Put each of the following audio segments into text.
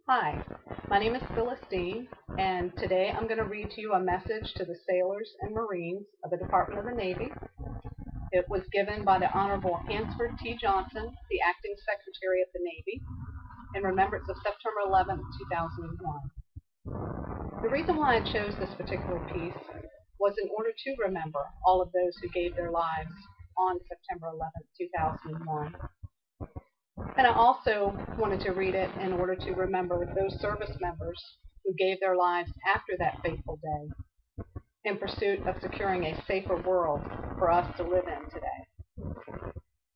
Hi, my name is Phyllis Deane, and today I'm going to read to you a message to the sailors and Marines of the Department of the Navy. It was given by the Honorable Hansford T. Johnson, the Acting Secretary of the Navy, in remembrance of September 11, 2001. The reason why I chose this particular piece was in order to remember all of those who gave their lives on September 11, 2001. And I also wanted to read it in order to remember those service members who gave their lives after that fateful day in pursuit of securing a safer world for us to live in today.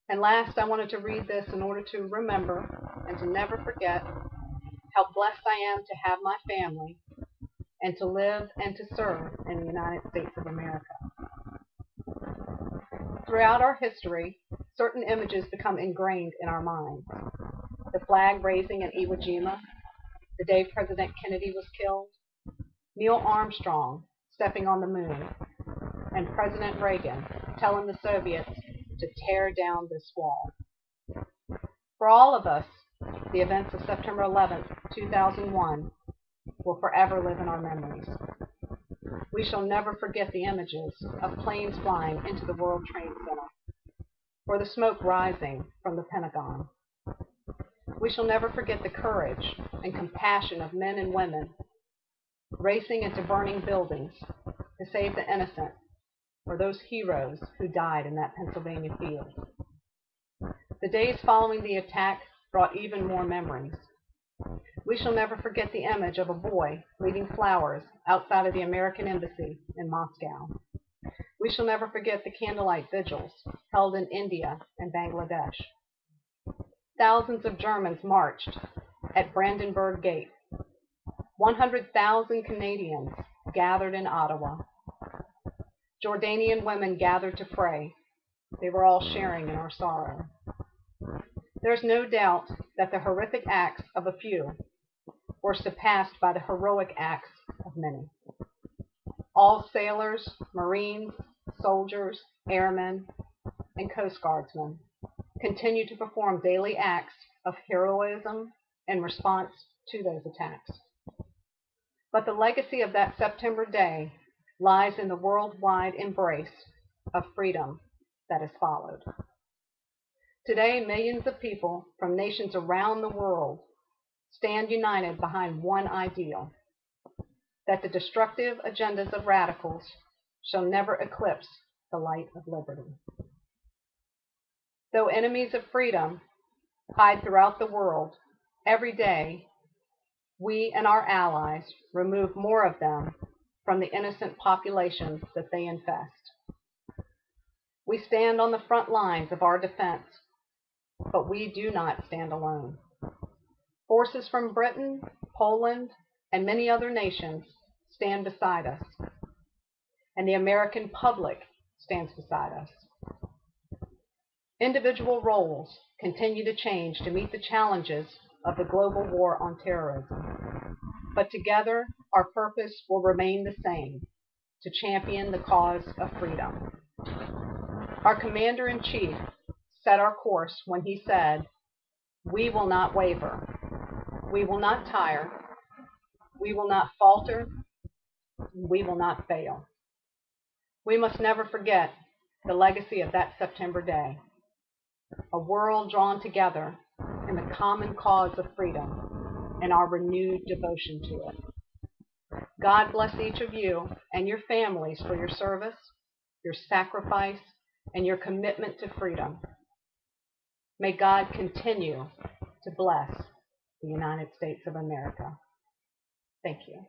And last, I wanted to read this in order to remember and to never forget how blessed I am to have my family and to live and to serve in the United States of America. Throughout our history, certain images become ingrained in our minds. The flag raising in Iwo Jima, the day President Kennedy was killed, Neil Armstrong stepping on the moon, and President Reagan telling the Soviets to tear down this wall. For all of us, the events of September 11, 2001 will forever live in our memories. We shall never forget the images of planes flying into the World Trade Center, or the smoke rising from the Pentagon. We shall never forget the courage and compassion of men and women racing into burning buildings to save the innocent, or those heroes who died in that Pennsylvania field. The days following the attack brought even more memories. We shall never forget the image of a boy leaving flowers outside of the American Embassy in Moscow. We shall never forget the candlelight vigils held in India and Bangladesh. Thousands of Germans marched at Brandenburg Gate. 100,000 Canadians gathered in Ottawa. Jordanian women gathered to pray. They were all sharing in our sorrow. There's no doubt that the horrific acts of a few were surpassed by the heroic acts of many. All sailors, Marines, soldiers, airmen, and Coast Guardsmen continue to perform daily acts of heroism in response to those attacks. But the legacy of that September day lies in the worldwide embrace of freedom that has followed. Today, millions of people from nations around the world stand united behind one ideal: that the destructive agendas of radicals shall never eclipse the light of liberty. Though enemies of freedom hide throughout the world, every day we and our allies remove more of them from the innocent populations that they infest. We stand on the front lines of our defense, but we do not stand alone. Forces from Britain, Poland, and many other nations stand beside us, and the American public stands beside us. Individual roles continue to change to meet the challenges of the global war on terrorism, but together our purpose will remain the same: to champion the cause of freedom. Our Commander-in-Chief set our course when he said, "We will not waver. We will not tire. We will not falter. We will not fail." We must never forget the legacy of that September day: a world drawn together in the common cause of freedom and our renewed devotion to it. God bless each of you and your families for your service, your sacrifice, and your commitment to freedom. May God continue to bless the United States of America. Thank you.